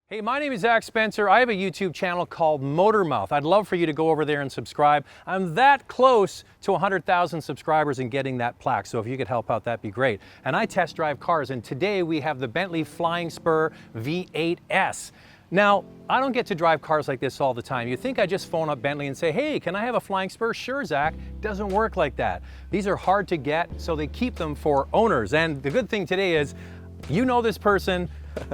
Hey, my name is Zach Spencer. I have a YouTube channel called Motormouth. I'd love for you to go over there and subscribe. I'm that close to 100,000 subscribers and getting that plaque, so if you could help out, that'd be great. And I test drive cars, and today we have the Bentley Flying Spur V8S. Now, I don't get to drive cars like this all the time. You think I just phone up Bentley and say, hey, can I have a Flying Spur? Sure, Zach. Doesn't work like that. These are hard to get, so they keep them for owners. And the good thing today is, you know this person.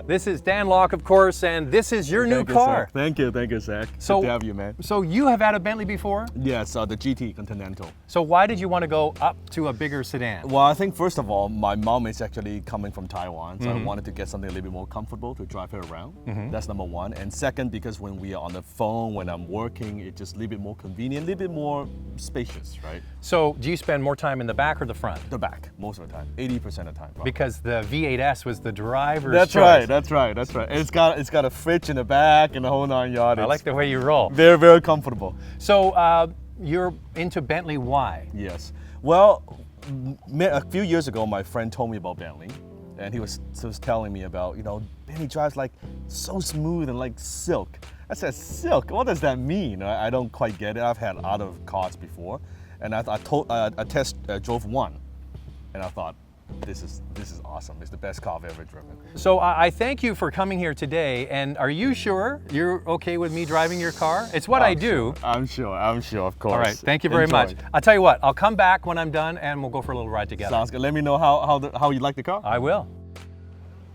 This is Dan Locke, of course, and this is your new car. Thank you, Zach. So, good to have you, man. So you have had a Bentley before? Yes, the GT Continental. So why did you want to go up to a bigger sedan? Well, I think first of all, my mom is actually coming from Taiwan, so I wanted to get something a little bit more comfortable to drive her around. That's number one. And second, because when we are on the phone, when I'm working, it's just a little bit more convenient, a little bit more spacious, right? So do you spend more time in the back or the front? The back, most of the time, 80% of the time. Probably. Because the V8S was the driver's That's choice. right, that's right, that's right. It's got a fridge in the back and the whole 9 yards. I like the way you roll. Very, very comfortable. So you're into Bentley, why? Yes. Well, a few years ago, my friend told me about Bentley, and he was telling me about, Bentley drives like so smooth and like silk. I said, silk? What does that mean? I don't quite get it. I've had other cars before, and I drove one, and I thought, this is awesome. It's the best car I've ever driven. So I thank you for coming here today, and are you sure you're okay with me driving your car? It's what I do. I'm sure, of course. All right, thank you very much. I'll tell you what, I'll come back when I'm done and we'll go for a little ride together. Sounds good. Let me know how you like the car. I will.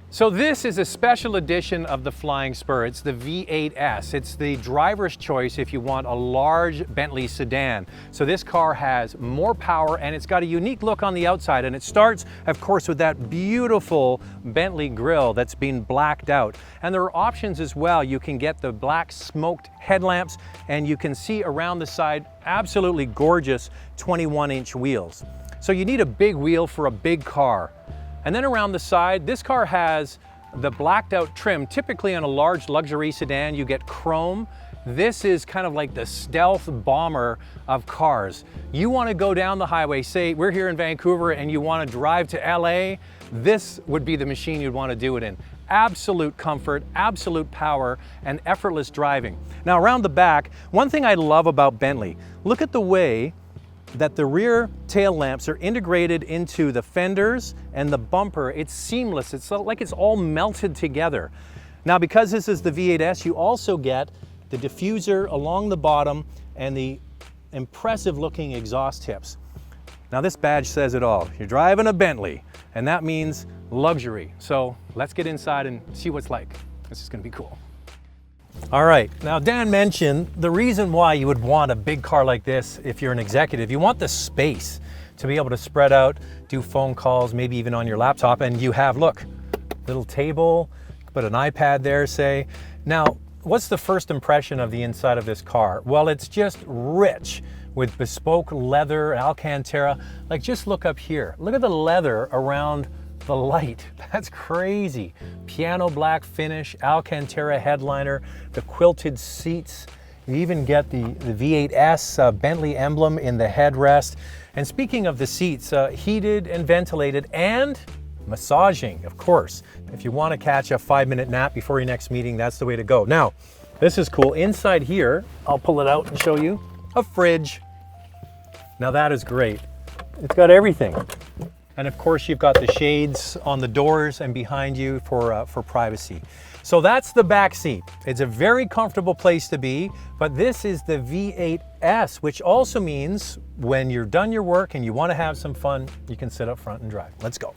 So this is a special edition of the Flying Spur. It's the V8S. It's the driver's choice if you want a large Bentley sedan. So this car has more power and it's got a unique look on the outside. And it starts, of course, with that beautiful Bentley grille that's been blacked out. And there are options as well. You can get the black smoked headlamps and you can see around the side absolutely gorgeous 21-inch wheels. So you need a big wheel for a big car. And then around the side, this car has the blacked out trim. Typically on a large luxury sedan, you get chrome. This is kind of like the stealth bomber of cars. You want to go down the highway, say we're here in Vancouver and you want to drive to LA, this would be the machine you'd want to do it in. Absolute comfort, absolute power, and effortless driving. Now around the back, one thing I love about Bentley, look at the way that the rear tail lamps are integrated into the fenders and the bumper. It's seamless. It's like it's all melted together. Now, because this is the V8S, you also get the diffuser along the bottom and the impressive looking exhaust tips. Now, this badge says it all. You're driving a Bentley, and that means luxury. So let's get inside and see what's like. This is gonna be cool. All right, now Dan mentioned the reason why you would want a big car like this if you're an executive. You want the space to be able to spread out, do phone calls, maybe even on your laptop, and you have, look, little table, put an iPad there, say. Now, what's the first impression of the inside of this car? Well, it's just rich with bespoke leather, Alcantara. Like, just look up here. Look at the leather around the light. That's crazy. Piano black finish, Alcantara headliner, the quilted seats. You even get the V8S Bentley emblem in the headrest. And speaking of the seats, heated and ventilated and massaging, of course. If you want to catch a 5-minute nap before your next meeting, that's the way to go. Now, this is cool. Inside here, I'll pull it out and show you, a fridge. Now that is great. It's got everything. And of course, you've got the shades on the doors and behind you for privacy. So that's the back seat. It's a very comfortable place to be, but this is the V8S, which also means when you're done your work and you want to have some fun, you can sit up front and drive. Let's go.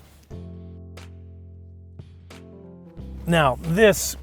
Now, this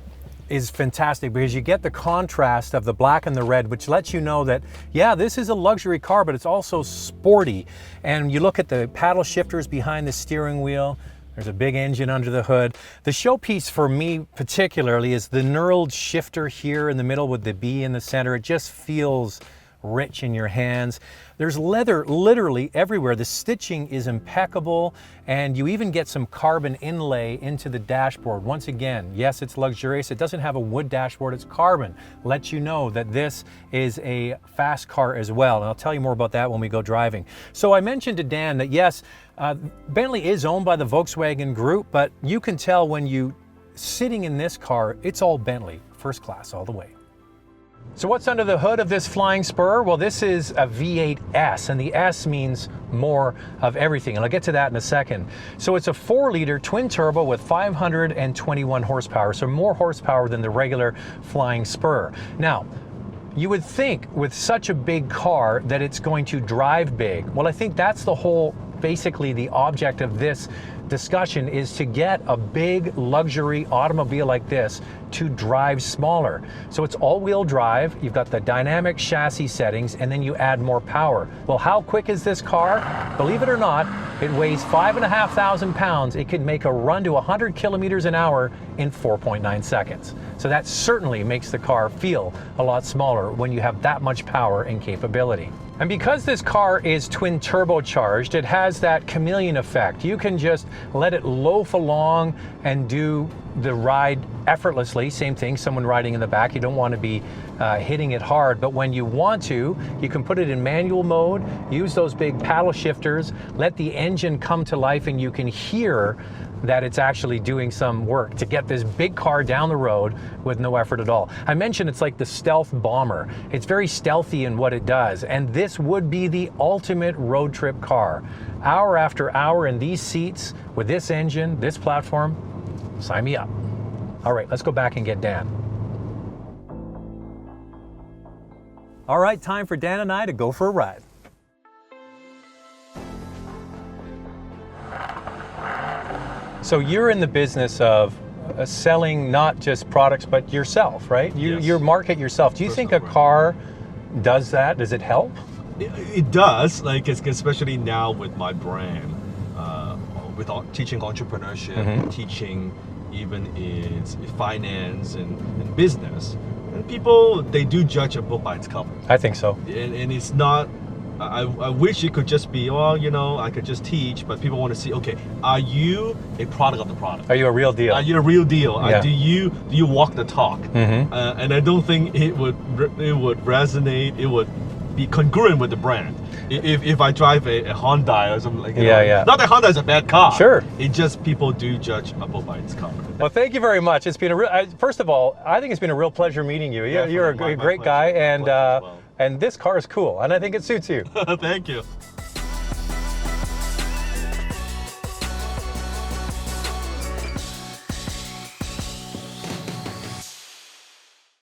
is fantastic because you get the contrast of the black and the red, which lets you know that, yeah, this is a luxury car, but it's also sporty. And you look at the paddle shifters behind the steering wheel. There's a big engine under the hood. The showpiece for me particularly is the knurled shifter here in the middle with the B in the center. It just feels rich in your hands. There's leather literally everywhere. The stitching is impeccable, and you even get some carbon inlay into the dashboard. Once again, yes, it's luxurious. It doesn't have a wood dashboard, it's carbon. Lets you know that this is a fast car as well, and I'll tell you more about that when we go driving. So I mentioned to Dan that yes, Bentley is owned by the Volkswagen Group, but you can tell when you sitting in this car, it's all Bentley, first class all the way. So what's under the hood of this Flying Spur? Well, this is a V8S, and the S means more of everything, and I'll get to that in a second. So it's a 4-liter twin turbo with 521 horsepower, so more horsepower than the regular Flying Spur. Now, you would think with such a big car that it's going to drive big. Well, I think that's the whole, basically the object of this discussion, is to get a big luxury automobile like this to drive smaller. So it's all-wheel drive, you've got the dynamic chassis settings, and then you add more power. Well, how quick is this car? Believe it or not, it weighs 5,500 pounds. It can make a run to 100 kilometers an hour in 4.9 seconds. So that certainly makes the car feel a lot smaller when you have that much power and capability. And because this car is twin turbocharged, it has that chameleon effect. You can just let it loaf along and do the ride effortlessly. Same thing, someone riding in the back, you don't want to be hitting it hard, but when you want to, you can put it in manual mode, use those big paddle shifters, let the engine come to life, and you can hear that it's actually doing some work to get this big car down the road with no effort at all. I mentioned it's like the stealth bomber. It's very stealthy in what it does, and this would be the ultimate road trip car. Hour after hour in these seats with this engine, this platform, sign me up. All right, let's go back and get Dan. All right, time for Dan and I to go for a ride. So you're in the business of selling not just products, but yourself, right? You market yourself. Do you think a car does that? Does it help? It does, like especially now with my brand, with teaching entrepreneurship, teaching even in finance and business. And people, they do judge a book by its cover. I think so. And it's not, I wish it could just be, well, you know, I could just teach, but people want to see, okay, are you a product of the product? Are you a real deal? Are you a real deal? Yeah. Do you walk the talk? And I don't think it would resonate, it would be congruent with the brand. If I drive a Hyundai or something like that. Yeah. Not that Hyundai is a bad car. Sure. It just, people do judge a book by its cover. Well, thank you very much. It's been a real, first of all, I think it's been a real pleasure meeting you. You're a great guy, and this car is cool, and I think it suits you. Thank you.